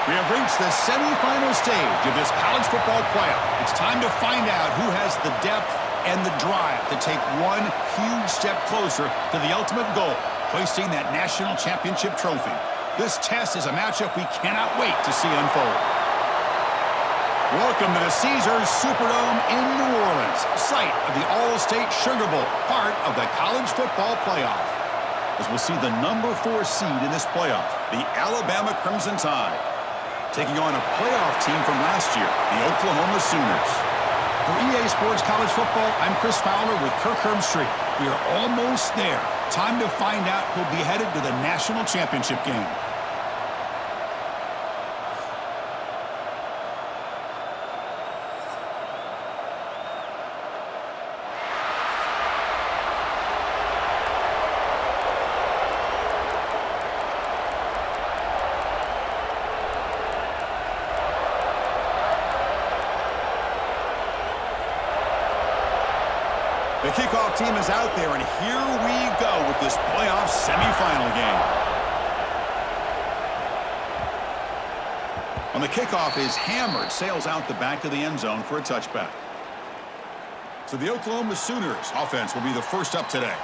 We have reached the semifinal stage of this college football playoff. It's time to find out who has the depth and the drive to take one huge step closer to the ultimate goal, hoisting that national championship trophy. This test is a matchup we cannot wait to see unfold. Welcome to the Caesars Superdome in New Orleans, site of the All-State Sugar Bowl, part of the college football playoff. As we'll see the number 4 seed in this playoff, the Alabama Crimson Tide, taking on a playoff team from last year, the Oklahoma Sooners. For EA Sports College Football, I'm Chris Fowler with Kirk Herbstreit. We are almost there. Time to find out who'll be headed to the national championship game. The kickoff team is out there, and here we go with this playoff semifinal game. On the kickoff is hammered, sails out the back of the end zone for a touchback. So the Oklahoma Sooners offense will be the first up today.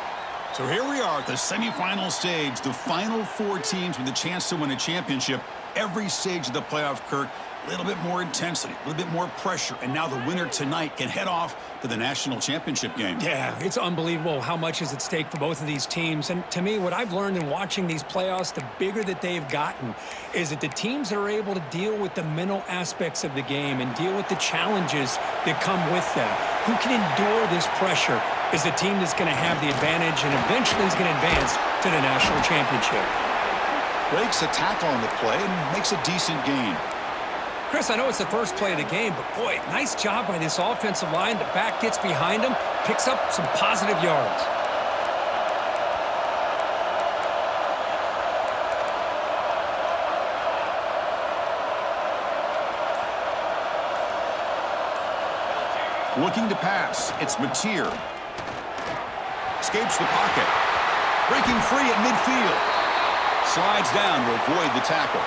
So here we are at the semifinal stage, the final 4 teams with a chance to win a championship. Every stage of the playoff, Kirk, a little bit more intensity, a little bit more pressure, and now the winner tonight can head off to the national championship game. Yeah, it's unbelievable how much is at stake for both of these teams. And to me, what I've learned in watching these playoffs, the bigger that they've gotten, is that the teams that are able to deal with the mental aspects of the game and deal with the challenges that come with that, who can endure this pressure, is the team that's going to have the advantage and eventually is going to advance to the national championship. Breaks a tackle on the play and makes a decent gain. Chris, I know it's the first play of the game, but boy, nice job by this offensive line. The back gets behind him, picks up some positive yards. Looking to pass, it's Mateer. Escapes the pocket. Breaking free at midfield. Slides down to avoid the tackle.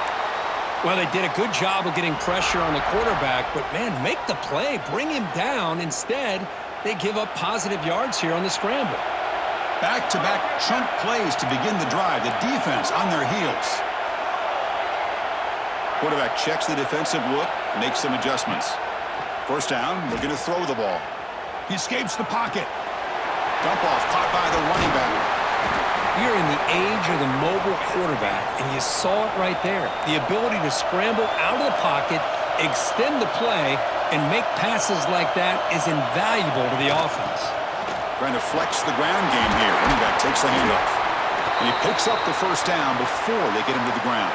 Well, they did a good job of getting pressure on the quarterback, but, man, make the play, bring him down. Instead, they give up positive yards here on the scramble. Back-to-back chunk plays to begin the drive. The defense on their heels. Quarterback checks the defensive look, makes some adjustments. First down, looking to throw the ball. He escapes the pocket. Dump off caught by the running back. You're in the age of the mobile quarterback, and you saw it right there. The ability to scramble out of the pocket, extend the play, and make passes like that is invaluable to the offense. Trying to flex the ground game here. Running back takes the handoff. And he picks up the first down before they get him to the ground.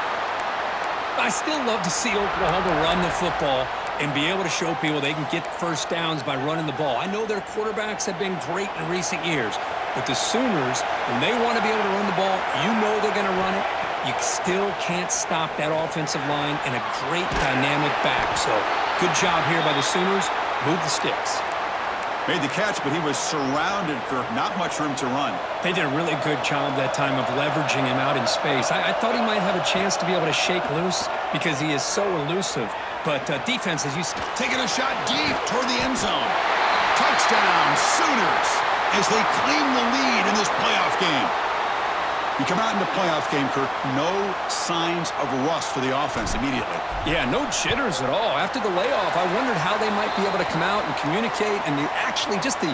I still love to see Oklahoma run the football and be able to show people they can get first downs by running the ball. I know their quarterbacks have been great in recent years, but the Sooners, when they want to be able to run the ball, you know they're going to run it. You still can't stop that offensive line and a great dynamic back. So good job here by the Sooners. Move the sticks. Made the catch, but he was surrounded, Kirk. Not much room to run. They did a really good job that time of leveraging him out in space. I thought he might have a chance to be able to shake loose because he is so elusive. But defense, as you see, taking a shot deep toward the end zone. Touchdown, Sooners, as they claim the lead in this playoff game. You come out in the playoff game, Kirk, no signs of rust for the offense immediately. Yeah, no jitters at all. After the layoff, I wondered how they might be able to come out and communicate and actually just the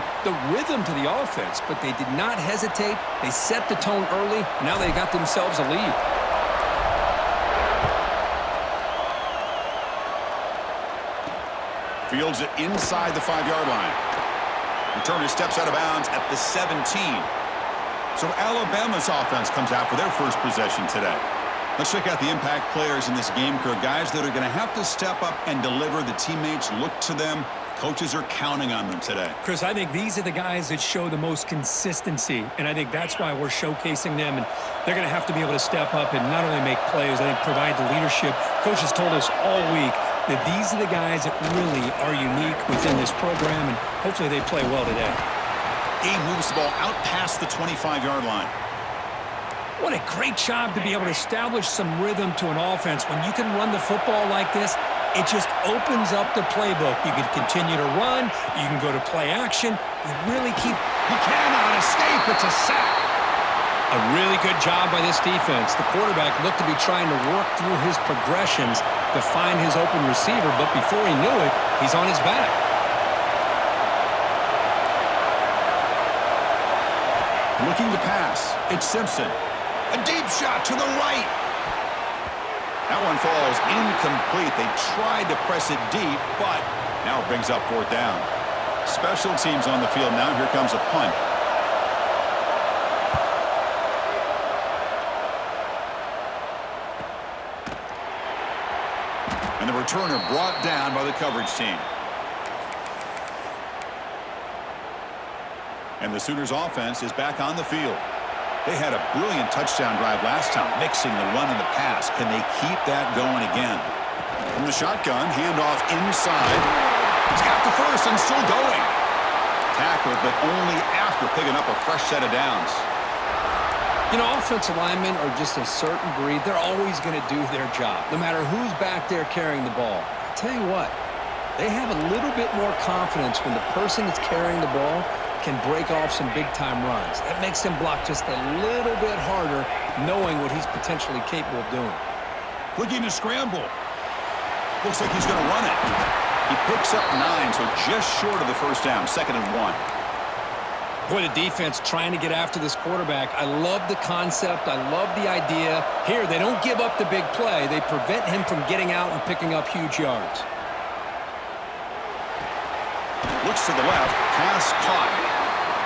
rhythm to the offense. But they did not hesitate. They set the tone early. Now they got themselves a lead. Fields it inside the 5-yard line. Returner steps out of bounds at the 17. So Alabama's offense comes out for their first possession today. Let's check out the impact players in this game, Kirk. Guys that are going to have to step up and deliver. The teammates look to them. Coaches are counting on them today. Chris, I think these are the guys that show the most consistency, and I think that's why we're showcasing them. And they're going to have to be able to step up and not only make plays, I think provide the leadership. Coaches told us all week that these are the guys that really are unique within this program, and hopefully they play well today. He moves the ball out past the 25-yard line. What a great job to be able to establish some rhythm to an offense. When you can run the football like this, it just opens up the playbook. You can continue to run. You can go to play action. You really keep... He cannot escape. It's a sack. A really good job by this defense. The quarterback looked to be trying to work through his progressions to find his open receiver, but before he knew it, he's on his back. Looking to pass. It's Simpson. A deep shot to the right. That one falls incomplete. They tried to press it deep, but now it brings up fourth down. Special teams on the field now. Here comes a punt. And the returner brought down by the coverage team. And the Sooners offense is back on the field. They had a brilliant touchdown drive last time, mixing the run and the pass. Can they keep that going again? From the shotgun, handoff inside. He's got the first and still going. Tackled, but only after picking up a fresh set of downs. You know, offensive linemen are just a certain breed. They're always going to do their job, no matter who's back there carrying the ball. I'll tell you what, they have a little bit more confidence when the person that's carrying the ball can break off some big-time runs. That makes him block just a little bit harder, knowing what he's potentially capable of doing. Looking to scramble. Looks like he's going to run it. He picks up 9, so just short of the first down, 2nd and 1. Boy, the defense trying to get after this quarterback. I love the concept. I love the idea. Here, they don't give up the big play. They prevent him from getting out and picking up huge yards. Looks to the left. Pass caught.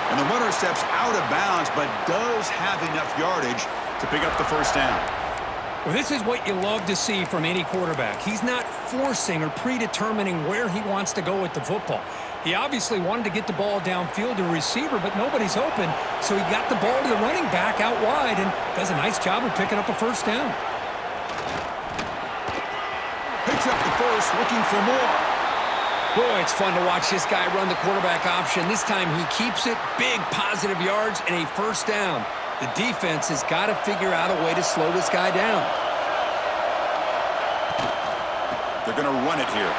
And the runner steps out of bounds, but does have enough yardage to pick up the first down. Well, this is what you love to see from any quarterback. He's not forcing or predetermining where he wants to go with the football. He obviously wanted to get the ball downfield to a receiver, but nobody's open, so he got the ball to the running back out wide and does a nice job of picking up a first down. Picks up the first, looking for more. Boy, it's fun to watch this guy run the quarterback option. This time he keeps it, big positive yards, and a first down. The defense has got to figure out a way to slow this guy down. They're going to run it here.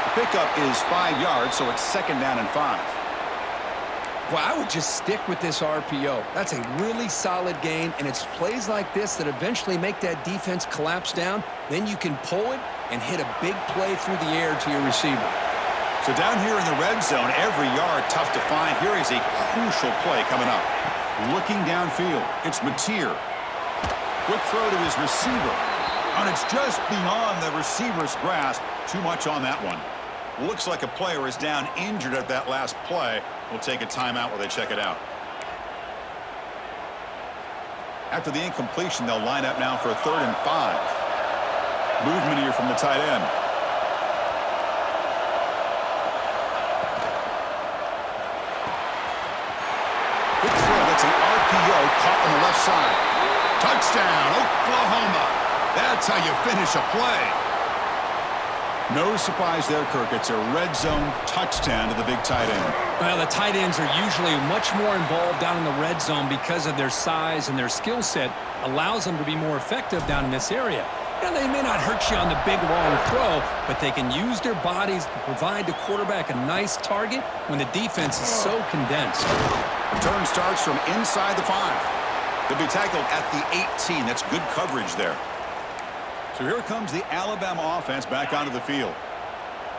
The pickup is 5 yards, so it's 2nd down and 5. Well, I would just stick with this RPO. That's a really solid game, and it's plays like this that eventually make that defense collapse down. Then you can pull it and hit a big play through the air to your receiver. So down here in the red zone, every yard tough to find. Here is a crucial play coming up. Looking downfield, it's Mateer. Quick throw to his receiver. And it's just beyond the receiver's grasp. Too much on that one. Looks like a player is down injured at that last play. We'll take a timeout while they check it out. After the incompletion, they'll line up now for a 3rd and 5. Movement here from the tight end. Big throw. That's an RPO caught on the left side. Touchdown, Oklahoma. That's how you finish a play. No surprise there, Kirk. It's a red zone touchdown to the big tight end. Well, the tight ends are usually much more involved down in the red zone because of their size, and their skill set allows them to be more effective down in this area. And they may not hurt you on the big, long throw, but they can use their bodies to provide the quarterback a nice target when the defense is so condensed. Return starts from inside the 5. They'll be tackled at the 18. That's good coverage there. So here comes the Alabama offense back onto the field.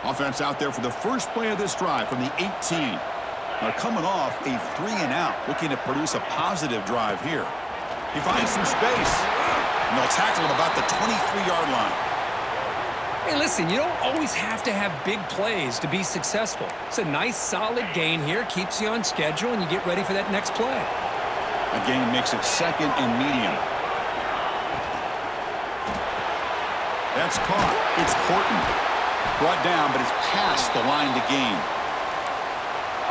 Offense out there for the first play of this drive from the 18. They're coming off a 3-and-out, looking to produce a positive drive here. He finds some space, and they'll tackle him about the 23-yard line. Hey, listen, you don't always have to have big plays to be successful. It's a nice, solid gain here, keeps you on schedule, and you get ready for that next play. A gain makes it 2nd and medium. That's caught. It's Horton. Brought down, but it's past the line to gain.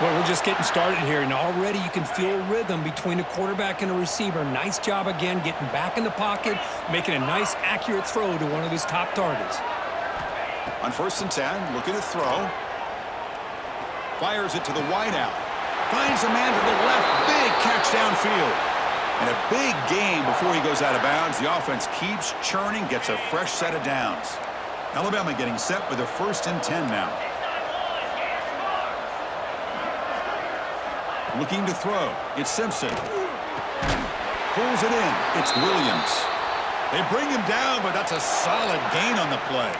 Well, we're just getting started here, and already you can feel rhythm between a quarterback and a receiver. Nice job again getting back in the pocket, making a nice, accurate throw to one of his top targets. On 1st and 10, looking to throw. Fires it to the wideout. Finds a man to the left. Big catch downfield. And a big gain before he goes out of bounds. The offense keeps churning, gets a fresh set of downs. Alabama getting set with a 1st and 10 now. Looking to throw. It's Simpson. Pulls it in. It's Williams. They bring him down, but that's a solid gain on the play.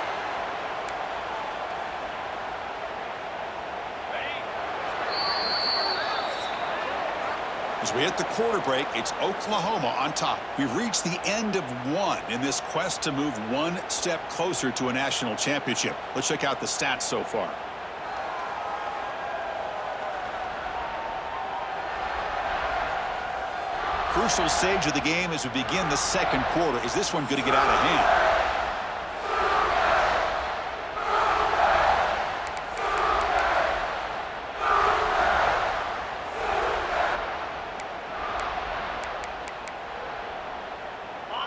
As we hit the quarter break, it's Oklahoma on top. We've reached the end of one in this quest to move one step closer to a national championship. Let's check out the stats so far. Crucial stage of the game as we begin the second quarter. Is this one going to get out of hand?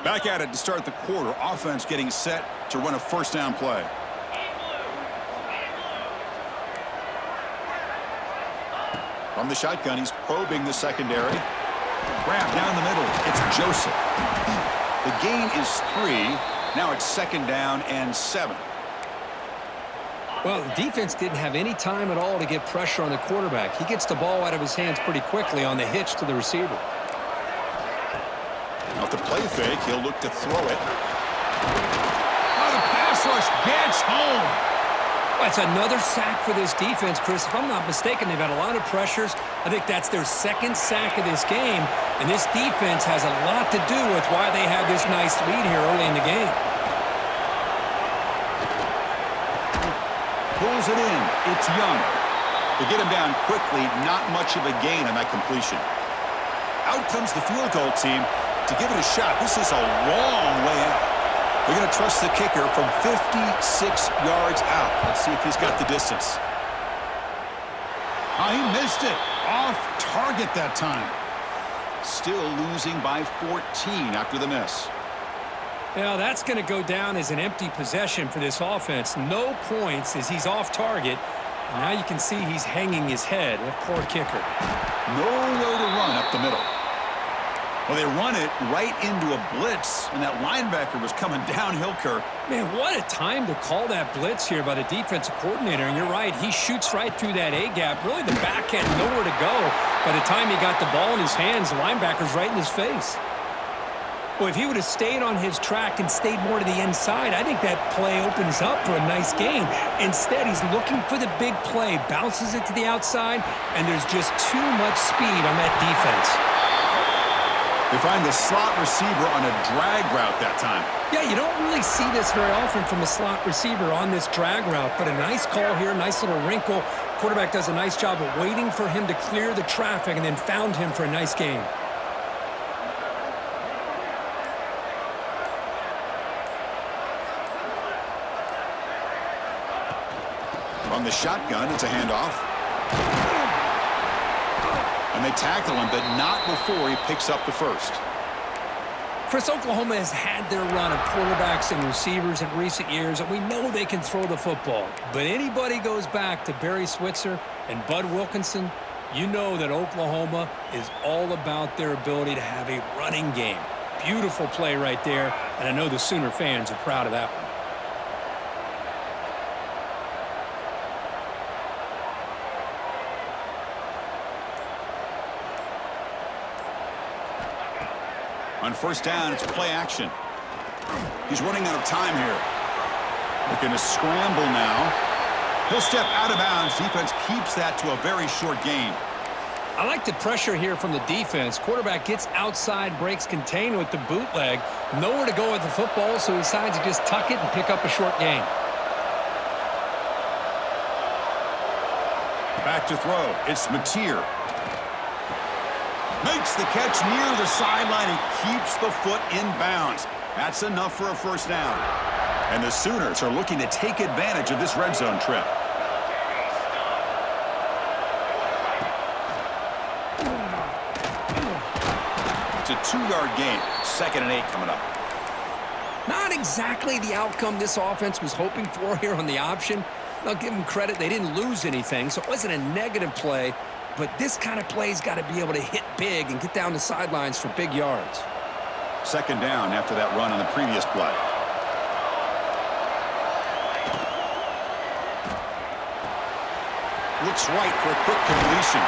Back at it to start the quarter. Offense getting set to run a 1st down play. From the shotgun, he's probing the secondary. Grab down the middle. It's Joseph. The gain is 3. Now it's 2nd down and 7. Well, the defense didn't have any time at all to get pressure on the quarterback. He gets the ball out of his hands pretty quickly on the hitch to the receiver. Off the play fake, he'll look to throw it. Oh, the pass rush gets home. That's another sack for this defense, Chris. If I'm not mistaken, they've had a lot of pressures. I think that's their 2nd sack of this game, and this defense has a lot to do with why they have this nice lead here early in the game. Pulls it in. It's Young. To get him down quickly, not much of a gain on that completion. Out comes the field goal team to give it a shot. This is a long way out. They're going to trust the kicker from 56 yards out. Let's see if he's got the distance. Oh, he missed it. Off target that time. Still losing by 14 after the miss. Now, that's going to go down as an empty possession for this offense. No points as he's off target. And now you can see he's hanging his head. A poor kicker. Nowhere to run up the middle. Well, they run it right into a blitz, and that linebacker was coming downhill, Kirk. Man, what a time to call that blitz here by the defensive coordinator. And you're right, he shoots right through that A-gap. Really, the back had nowhere to go. By the time he got the ball in his hands, the linebacker's right in his face. Well, if he would have stayed on his track and stayed more to the inside, I think that play opens up for a nice gain. Instead, he's looking for the big play, bounces it to the outside, and there's just too much speed on that defense. They find the slot receiver on a drag route that time. Yeah, you don't really see this very often from a slot receiver on this drag route, but a nice call here, nice little wrinkle. Quarterback does a nice job of waiting for him to clear the traffic and then found him for a nice gain. On the shotgun, it's a handoff. And they tackle him, but not before he picks up the first. Chris, Oklahoma has had their run of quarterbacks and receivers in recent years, and we know they can throw the football. But anybody goes back to Barry Switzer and Bud Wilkinson, you know that Oklahoma is all about their ability to have a running game. Beautiful play right there, and I know the Sooner fans are proud of that one. On first down, it's play action. He's running out of time here. Looking to scramble now. He'll step out of bounds. Defense keeps that to a very short gain. I like the pressure here from the defense. Quarterback gets outside, breaks contain with the bootleg. Nowhere to go with the football, so he decides to just tuck it and pick up a short gain. Back to throw. It's Mateer. Makes the catch near the sideline and keeps the foot in bounds. That's enough for a first down. And the Sooners are looking to take advantage of this red zone trip. It's a 2-yard gain. 2nd and 8 coming up. Not exactly the outcome this offense was hoping for here on the option. I'll give them credit. They didn't lose anything, so it wasn't a negative play. but this kind of play's got to be able to hit big and get down the sidelines for big yards. Second down after that run on the previous play. Looks right for a quick completion.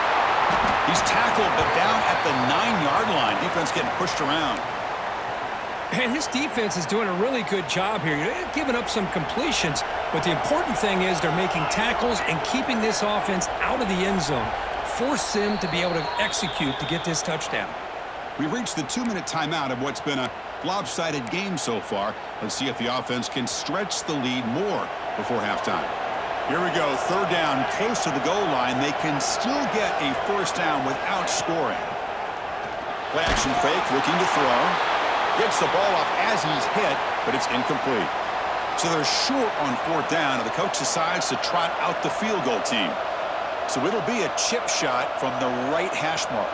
He's tackled, but down at the 9-yard line. Defense getting pushed around. And his defense is doing a really good job here. They're giving up some completions, but the important thing is they're making tackles and keeping this offense out of the end zone. Force him to be able to execute to get this touchdown. We've reached the 2-minute timeout of what's been a lopsided game so far. Let's see if the offense can stretch the lead more before halftime. Here we go, third down, close to the goal line. They can still get a first down without scoring. Play action fake, looking to throw. Gets the ball off as he's hit, but it's incomplete. So they're short on fourth down, and the coach decides to trot out the field goal team. So it'll be a chip shot from the right hash mark.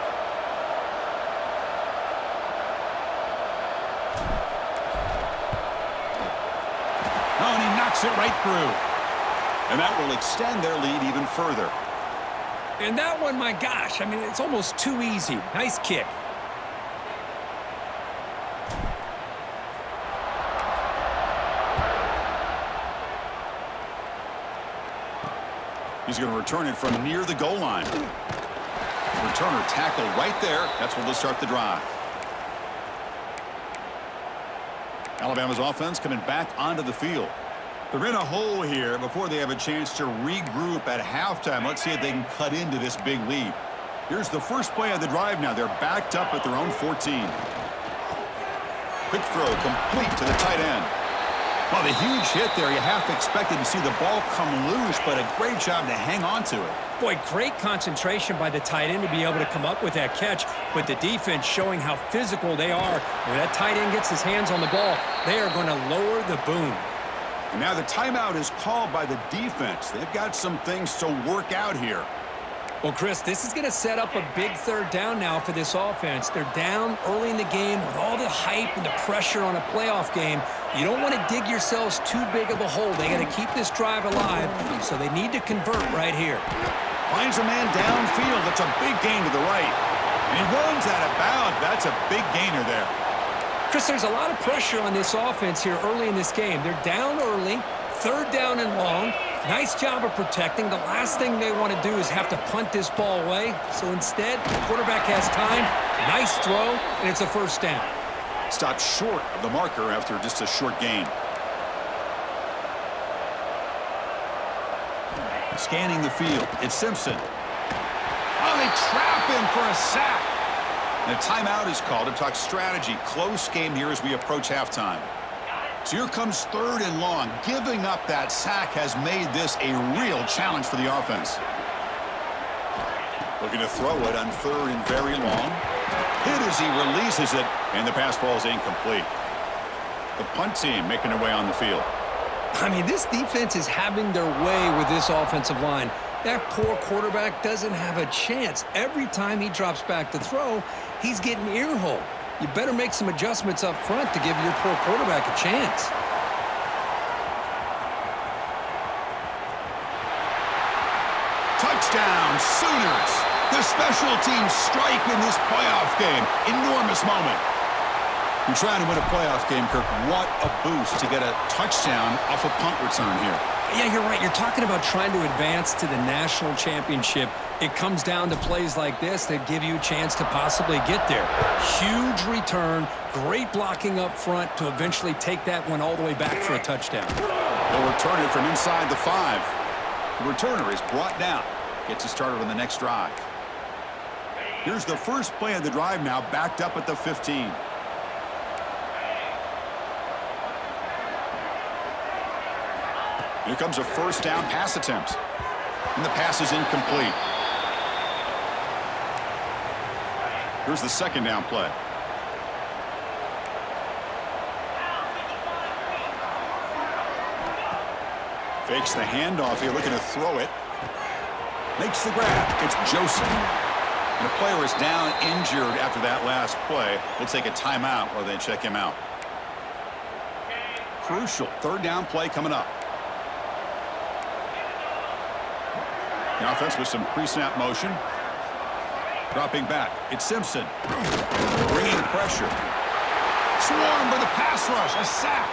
Oh, and he knocks it right through. And that will extend their lead even further. And that one, my gosh, I mean, it's almost too easy. Nice kick. He's going to return it from near the goal line. Returner tackled right there. That's where they'll start the drive. Alabama's offense coming back onto the field. They're in a hole here before they have a chance to regroup at halftime. Let's see if they can cut into this big lead. Here's the first play of the drive now. They're backed up at their own 14. Quick throw complete to the tight end. Well, the huge hit there. You half expected to see the ball come loose, but a great job to hang on to it. Boy, great concentration by the tight end to be able to come up with that catch, but the defense showing how physical they are. When that tight end gets his hands on the ball, they are going to lower the boom. And now the timeout is called by the defense. They've got some things to work out here. Well, Chris, this is going to set up a big third down now for this offense. They're down early in the game with all the hype and the pressure on a playoff game. You don't want to dig yourselves too big of a hole. They got to keep this drive alive, so they need to convert right here. Finds a man downfield. That's a big gain to the right. And he runs out of bounds. That's a big gainer there. Chris, there's a lot of pressure on this offense here early in this game. They're down early, third down and long. Nice job of protecting. The last thing they want to do is have to punt this ball away. So instead, the quarterback has time. Nice throw, and it's a first down. Stopped short of the marker after just a short gain. Scanning the field, it's Simpson. Oh, they trap him for a sack. And a timeout is called to talk strategy. Close game here as we approach halftime. So here comes third and long. Giving up that sack has made this a real challenge for the offense. Looking to throw it on third and very long. Hit as he releases it, and the pass ball is incomplete. The punt team making their way on the field. I mean, this defense is having their way with this offensive line. That poor quarterback doesn't have a chance. Every time he drops back to throw, he's getting ear-holed. You better make some adjustments up front to give your poor quarterback a chance. Touchdown, Sooners. The special teams strike in this playoff game. Enormous moment. You're trying to win a playoff game, Kirk. What a boost to get a touchdown off a punt return here. Yeah, you're right. You're talking about trying to advance to the national championship. It comes down to plays like this that give you a chance to possibly get there. Huge return, great blocking up front to eventually take that one all the way back for a touchdown. They'll return it from inside the 5. The returner is brought down. Gets it started on the next drive. Here's the first play of the drive now, backed up at the 15. Here comes a first down pass attempt. And the pass is incomplete. Here's the second down play. Fakes the handoff here, looking to throw it. Makes the grab. It's Joseph. And the player is down injured after that last play. We'll take a timeout while they check him out. Crucial third down play coming up. The offense with some pre-snap motion. Dropping back, it's Simpson. Bringing pressure. Swarmed by the pass rush, a sack.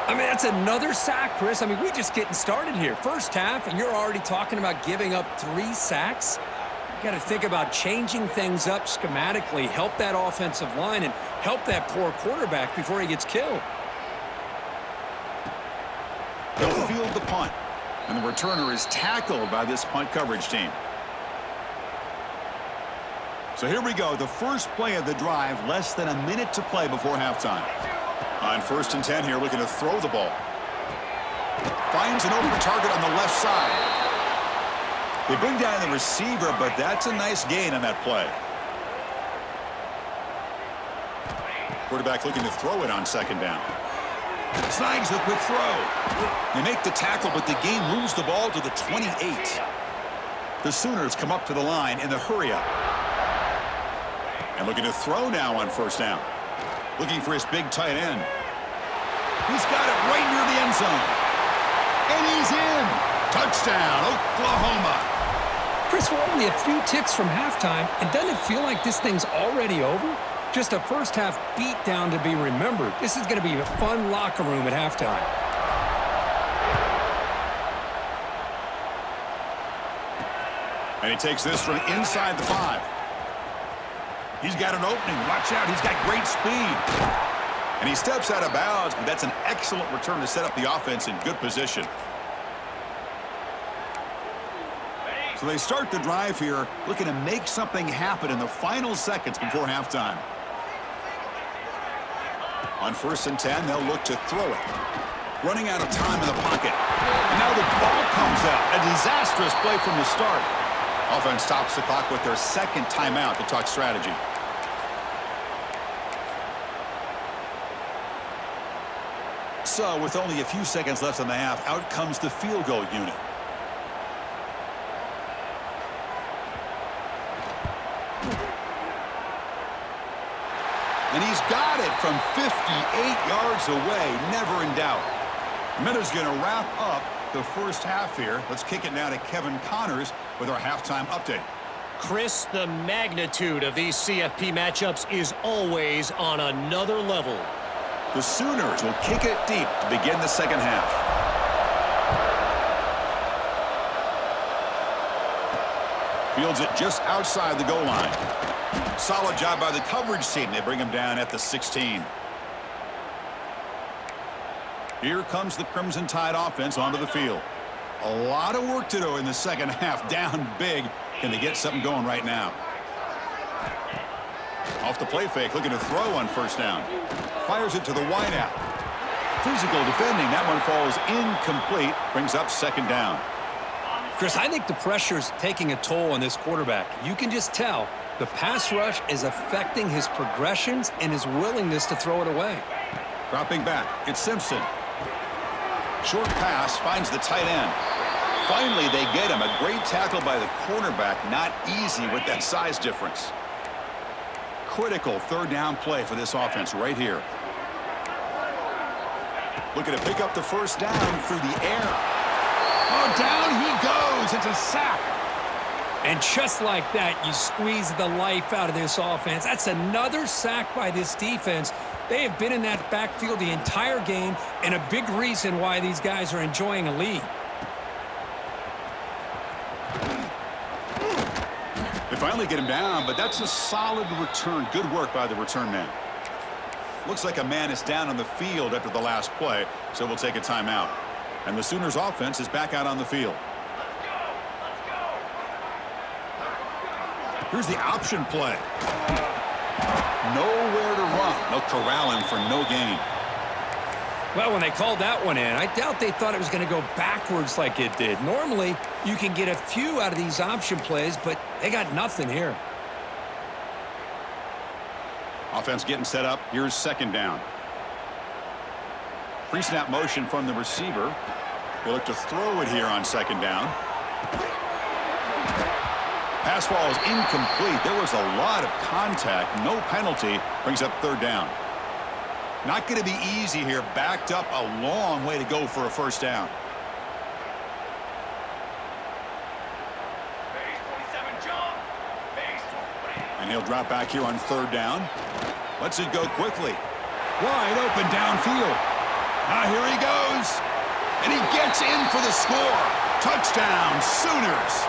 I mean, that's another sack, Chris. I mean, we're just getting started here. First half, and you're already talking about giving up 3 sacks. You got to think about changing things up schematically, help that offensive line, and help that poor quarterback before he gets killed. They'll field the punt, and the returner is tackled by this punt coverage team. So here we go, the first play of the drive, less than a minute to play before halftime. On 1st and 10 here, looking to throw the ball. Finds an open target on the left side. They bring down the receiver, but that's a nice gain on that play. Quarterback looking to throw it on 2nd down. Snags the quick throw. They make the tackle, but the game moves the ball to the 28. The Sooners come up to the line in the hurry-up. And looking to throw now on 1st down. Looking for his big tight end. He's got it right near the end zone. And he's in. Touchdown, Oklahoma. Chris, we're only a few ticks from halftime, and doesn't it feel like this thing's already over? Just a first-half beatdown to be remembered. This is going to be a fun locker room at halftime. And he takes this from inside the 5. He's got an opening. Watch out. He's got great speed. And he steps out of bounds, but that's an excellent return to set up the offense in good position. So they start the drive here, looking to make something happen in the final seconds before halftime. On 1st and 10, they'll look to throw it. Running out of time in the pocket. And now the ball comes out. A disastrous play from the start. Offense stops the clock with their 2nd timeout to talk strategy. So, with only a few seconds left in the half, out comes the field goal unit. And he's got it from 58 yards away, never in doubt. Miller's going to wrap up the first half here. Let's kick it now to Kevin Connors with our halftime update. Chris, the magnitude of these CFP matchups is always on another level. The Sooners will kick it deep to begin the 2nd half. Fields it just outside the goal line. Solid job by the coverage team. They bring him down at the 16. Here comes the Crimson Tide offense onto the field. A lot of work to do in the 2nd half. Down big. Can they get something going right now? Off the play fake, looking to throw on 1st down. Fires it to the wideout. Physical defending. That one falls incomplete. Brings up 2nd down. Chris, I think the pressure's taking a toll on this quarterback. You can just tell the pass rush is affecting his progressions and his willingness to throw it away. Dropping back, it's Simpson. Short pass finds the tight end. Finally, they get him. A great tackle by the cornerback. Not easy with that size difference. Critical 3rd down play for this offense right here. Looking to pick up the 1st down through the air. Oh, down he goes. It's a sack. And just like that, you squeeze the life out of this offense. That's another sack by this defense. They have been in that backfield the entire game, and a big reason why these guys are enjoying a lead. They finally get him down, but that's a solid return. Good work by the return man. Looks like a man is down on the field after the last play, so we'll take a timeout. And the Sooners offense is back out on the field. Here's the option play. Nowhere to run. They'll corral him for no gain. Well, when they called that one in, I doubt they thought it was going to go backwards like it did. Normally, you can get a few out of these option plays, but they got nothing here. Offense getting set up. Here's 2nd down. Pre-snap motion from the receiver. They look to throw it here on 2nd down. Pass ball is incomplete. There was a lot of contact. No penalty. Brings up 3rd down. Not going to be easy here. Backed up a long way to go for a 1st down. And he'll drop back here on third down. Lets it go quickly. Wide open downfield. Now here he goes. And he gets in for the score. Touchdown, Sooners.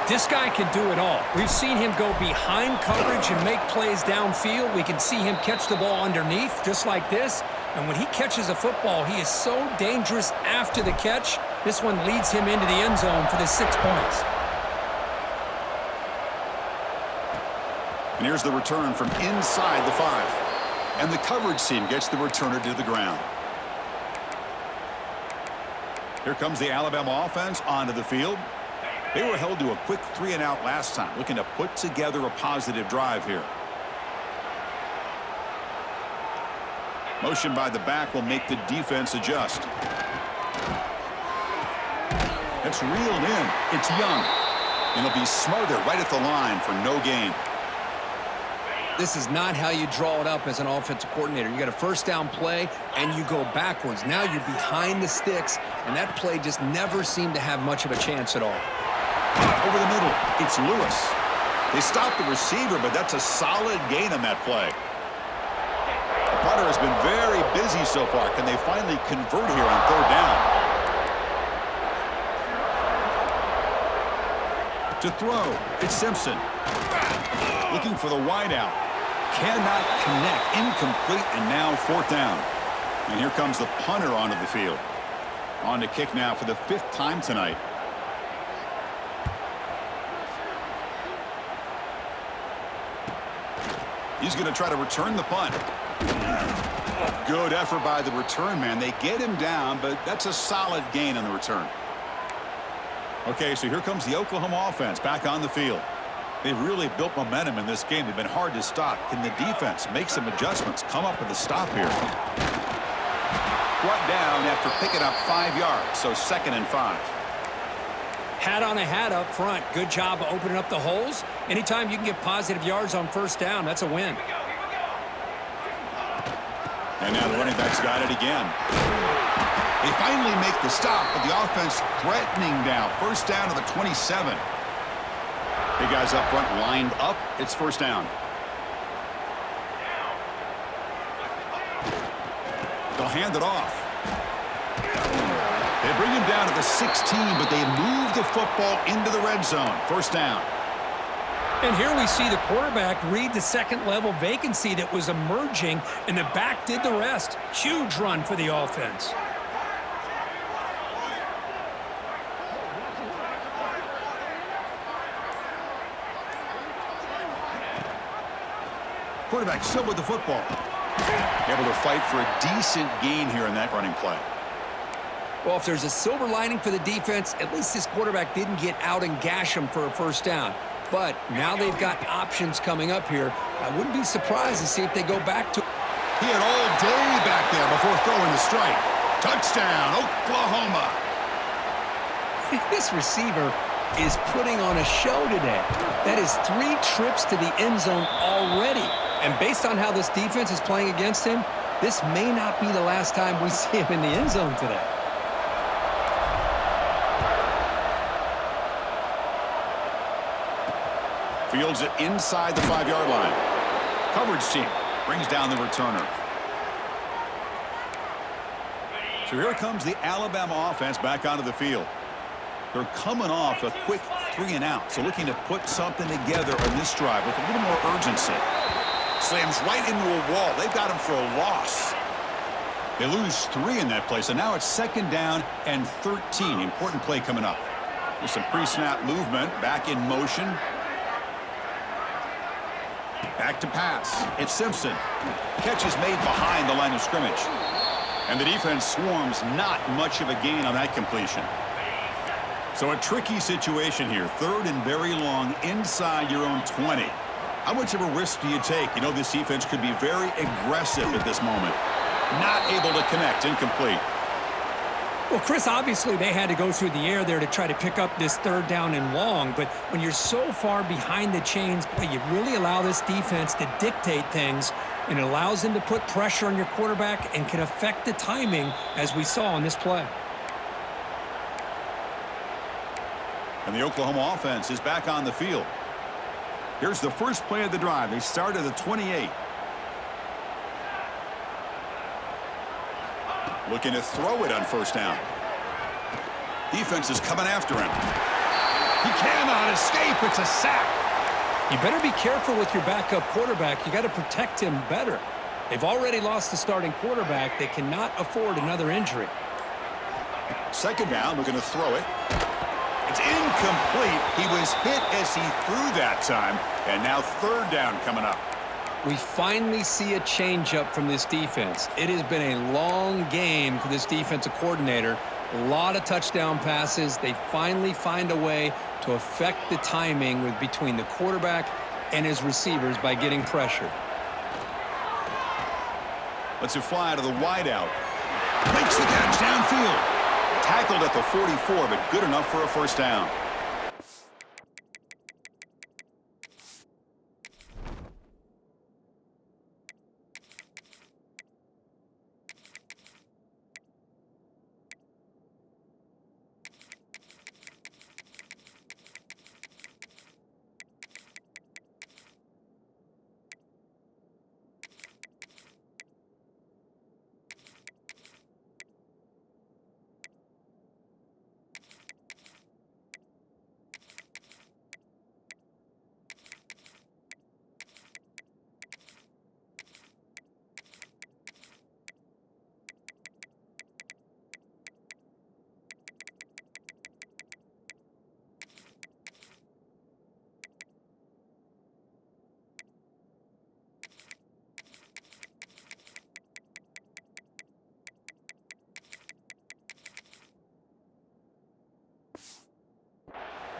This guy can do it all. We've seen him go behind coverage and make plays downfield. We can see him catch the ball underneath just like this. And when he catches a football, he is so dangerous after the catch. This one leads him into the end zone for the 6 points. And here's the return from inside the 5. And the coverage team gets the returner to the ground. Here comes the Alabama offense onto the field. They were held to a quick 3-and-out last time, looking to put together a positive drive here. Motion by the back will make the defense adjust. It's reeled in. It's Young. And he'll be smothered right at the line for no gain. This is not how you draw it up as an offensive coordinator. You got a first down play, and you go backwards. Now you're behind the sticks, and that play just never seemed to have much of a chance at all. Over the middle, it's Lewis. They stopped the receiver, but that's a solid gain on that play. The punter has been very busy so far. Can they finally convert here on third down? To throw, it's Simpson. Looking for the wideout. Cannot connect. Incomplete, and now fourth down. And here comes the punter onto the field. On to kick now for the 5th time tonight. He's going to try to return the punt. Good effort by the return man. They get him down, but that's a solid gain on the return. Okay, so here comes the Oklahoma offense back on the field. They've really built momentum in this game. They've been hard to stop. Can the defense make some adjustments, come up with a stop here? Brought down after picking up 5 yards, so 2nd and 5. Hat on a hat up front. Good job of opening up the holes. Anytime you can get positive yards on first down, that's a win. And now the running back's got it again. They finally make the stop, but the offense threatening now. First down to the 27. Big guys up front lined up. It's first down. They'll hand it off. They bring him down to the 16, but they move the football into the red zone. First down. And here we see the quarterback read the second-level vacancy that was emerging, and the back did the rest. Huge run for the offense. Quarterback still with the football. Able to fight for a decent gain here in that running play. Well, if there's a silver lining for the defense, at least this quarterback didn't get out and gash him for a first down. But now they've got options coming up here. I wouldn't be surprised to see if they go back to... He had all day back there before throwing the strike. Touchdown, Oklahoma. This receiver is putting on a show today. That is 3 trips to the end zone already. And based on how this defense is playing against him, this may not be the last time we see him in the end zone today. Fields it inside the 5-yard line. Coverage team brings down the returner. So here comes the Alabama offense back onto the field. They're coming off a quick 3-and-out, so looking to put something together on this drive with a little more urgency. Slams right into a wall. They've got him for a loss. They lose 3 in that play, so now it's 2nd down and 13. Important play coming up. With some pre-snap movement, back in motion. Back to pass. It's Simpson. Catch is made behind the line of scrimmage. And the defense swarms, not much of a gain on that completion. So a tricky situation here. 3rd and very long inside your own 20. How much of a risk do you take? You know this defense could be very aggressive at this moment. Not able to connect. Incomplete. Well, Chris, obviously they had to go through the air there to try to pick up this 3rd down and long. But when you're so far behind the chains, boy, you really allow this defense to dictate things. And it allows them to put pressure on your quarterback and can affect the timing, as we saw on this play. And the Oklahoma offense is back on the field. Here's the first play of the drive. They start at the 28. Looking to throw it on first down. Defense is coming after him. He cannot escape. It's a sack. You better be careful with your backup quarterback. You got to protect him better. They've already lost the starting quarterback. They cannot afford another injury. Second down, looking to throw it. It's incomplete. He was hit as he threw that time. And now third down coming up. We finally see a changeup from this defense. It has been a long game for this defensive coordinator. A lot of touchdown passes. They finally find a way to affect the timing between the quarterback and his receivers by getting pressure. Lets it fly to the wideout. Makes the catch downfield. Tackled at the 44, but good enough for a first down.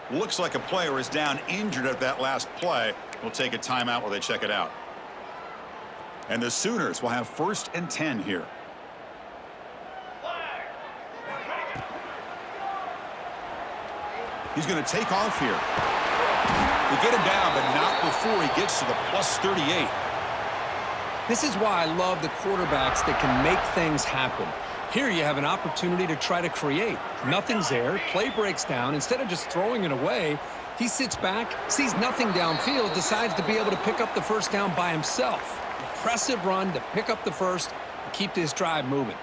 Looks like a player is down injured at that last play. We'll take a timeout while they check it out. And the Sooners will have 1st and 10 here. He's going to take off here. They get him down, but not before he gets to the plus 38. This is why I love the quarterbacks that can make things happen. Here you have an opportunity to try to create. Nothing's there. Play breaks down. Instead of just throwing it away, he sits back, sees nothing downfield, decides to be able to pick up the first down by himself. Impressive run to pick up the first and keep this drive moving.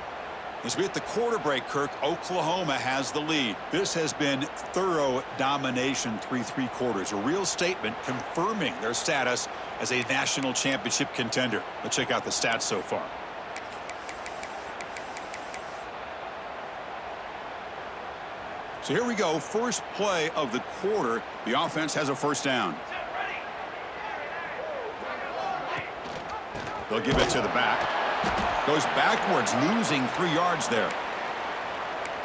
As we hit the quarter break, Kirk, Oklahoma has the lead. This has been thorough domination through 3 quarters. A real statement confirming their status as a national championship contender. Let's check out the stats so far. So here we go. First play of the quarter. The offense has a first down. They'll give it to the back. Goes backwards, losing 3 yards there.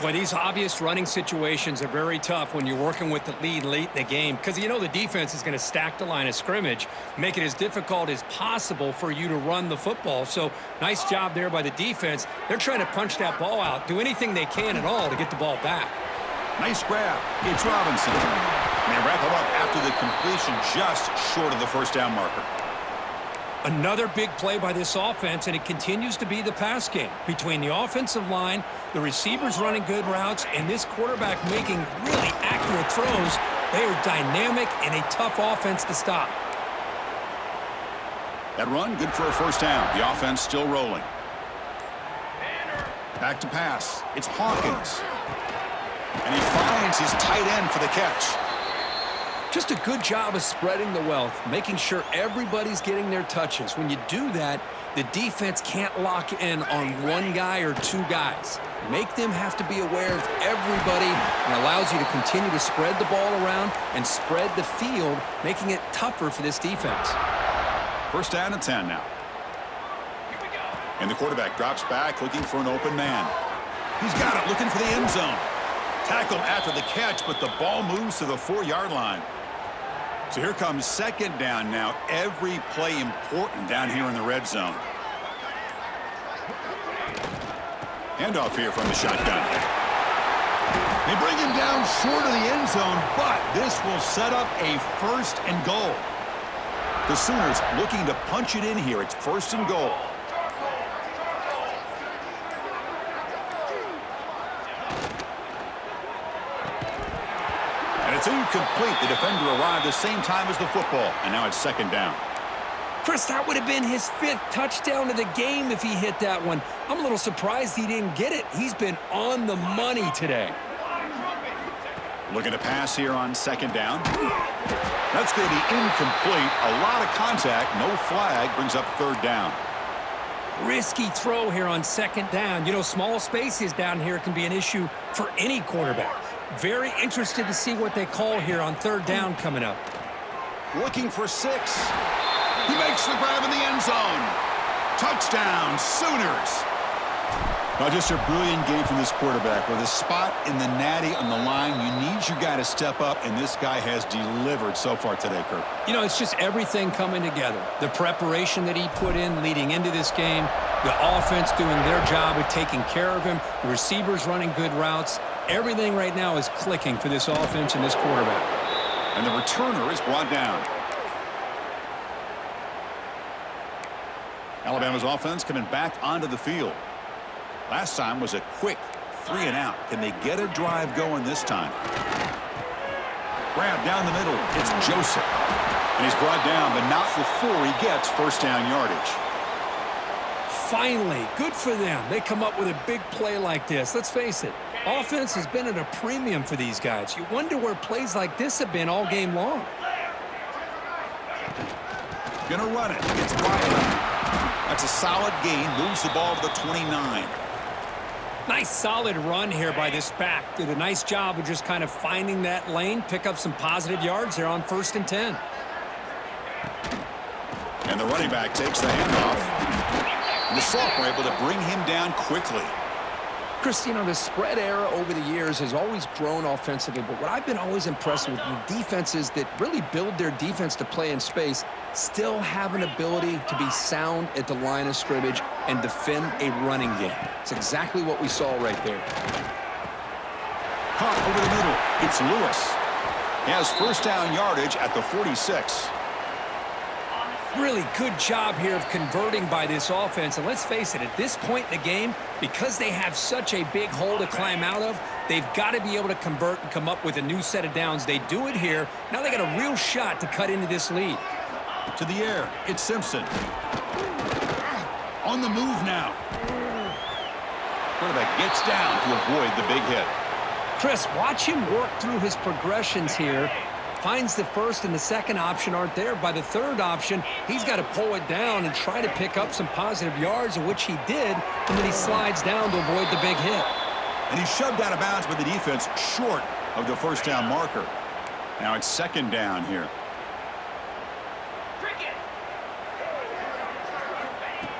Boy, these obvious running situations are very tough when you're working with the lead late in the game because you know the defense is going to stack the line of scrimmage, make it as difficult as possible for you to run the football. So nice job there by the defense. They're trying to punch that ball out, do anything they can at all to get the ball back. Nice grab. It's Robinson. And they wrap him up after the completion just short of the first down marker. Another big play by this offense, and it continues to be the pass game. Between the offensive line, the receivers running good routes, and this quarterback making really accurate throws, they are dynamic and a tough offense to stop. That run, good for a first down. The offense still rolling. Back to pass. It's Hawkins. And he finds his tight end for the catch. Just a good job of spreading the wealth, making sure everybody's getting their touches. When you do that, the defense can't lock in on one guy or 2 guys. Make them have to be aware of everybody and allows you to continue to spread the ball around and spread the field, making it tougher for this defense. First down and 10 now. And the quarterback drops back looking for an open man. He's got it, looking for the end zone. Tackled after the catch, but the ball moves to the 4-yard line. So here comes second down now. Every play important down here in the red zone. Handoff here from the shotgun. They bring him down short of the end zone, but this will set up a 1st and goal. The Sooners looking to punch it in here. It's 1st and goal. it's incomplete. The defender arrived the same time as the football, and now it's second down. Chris, that would have been his 5th touchdown of the game if he hit that one. I'm a little surprised he didn't get it. He's been on the money today. Looking to pass here on second down. That's going to be incomplete. A lot of contact. No flag. Brings up third down. Risky throw here on second down. You know, small spaces down here can be an issue for any quarterback. Very interested to see what they call here on third down coming up. Looking for 6. He makes the grab in the end zone. Touchdown, Sooners. Now, just a brilliant game from this quarterback. With a spot in the natty on the line, you need your guy to step up, and this guy has delivered so far today, Kirk. You know, it's just everything coming together. The preparation that he put in leading into this game, the offense doing their job of taking care of him, the receivers running good routes. Everything right now is clicking for this offense and this quarterback. And the returner is brought down. Alabama's offense coming back onto the field. Last time was a quick 3 and out. Can they get a drive going this time? Grab down the middle. It's Joseph. And he's brought down, but not before he gets first down yardage. Finally, good for them. They come up with a big play like this. Let's face it, offense has been at a premium for these guys. You wonder where plays like this have been all game long. Gonna run it. It's wide. That's a solid gain. Moves the ball to the 29. Nice solid run here by this back. Did a nice job of just kind of finding that lane, pick up some positive yards there on 1st and 10. And the running back takes the handoff. And the sophomore able to bring him down quickly. Chris, you know, the spread era over the years has always grown offensively, but what I've been always impressed with defenses that really build their defense to play in space still have an ability to be sound at the line of scrimmage and defend a running game. It's exactly what we saw right there. Caught over the middle. It's Lewis. He has first down yardage at the 46. Really good job here of converting by this offense. And let's face it, at this point in the game, because they have such a big hole to climb out of, they've got to be able to convert and come up with a new set of downs. They do it here. Now they got a real shot to cut into this lead. To the air. It's Simpson. On the move now. Quarterback gets down to avoid the big hit. Chris, watch him work through his progressions here. Finds the first and the second option aren't there. By the third option, he's got to pull it down and try to pick up some positive yards, of which he did, and then he slides down to avoid the big hit. And he's shoved out of bounds by the defense short of the first down marker. Now it's second down here.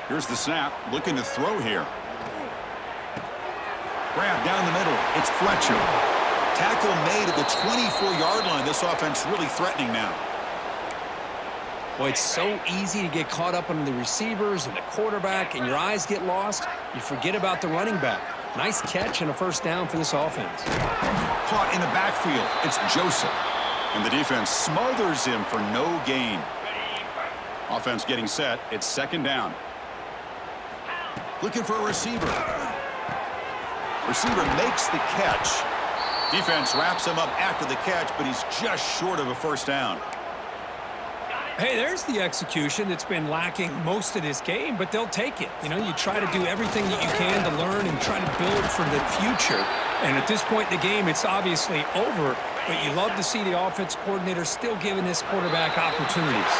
Here's the snap, looking to throw here. Grab down the middle. It's Fletcher. Tackle made at the 24-yard line. This offense really threatening now. Boy, it's so easy to get caught up on the receivers and the quarterback, and your eyes get lost. You forget about the running back. Nice catch and a first down for this offense. Caught in the backfield. It's Joseph. And the defense smothers him for no gain. Offense getting set. It's second down. Looking for a receiver. Receiver makes the catch. Defense wraps him up after the catch, but he's just short of a first down. Hey, there's the execution that's been lacking most of this game, but they'll take it. You know, you try to do everything that you can to learn and try to build for the future. And at this point in the game, it's obviously over, but you love to see the offense coordinator still giving this quarterback opportunities.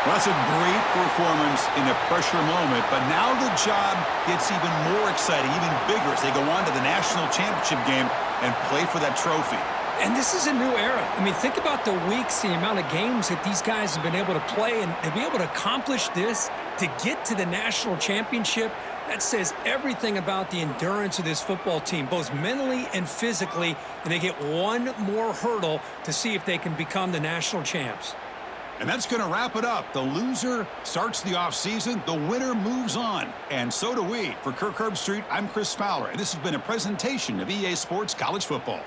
Well, that's a great performance in a pressure moment, but now the job gets even more exciting, even bigger as they go on to the national championship game and play for that trophy. And this is a new era. I mean, think about the weeks, the amount of games that these guys have been able to play, and to be able to accomplish this, to get to the national championship, that says everything about the endurance of this football team, both mentally and physically, and they get one more hurdle to see if they can become the national champs. And that's going to wrap it up. The loser starts the offseason. The winner moves on. And so do we. For Kirk Herbstreit, I'm Chris Fowler, and this has been a presentation of EA Sports College Football.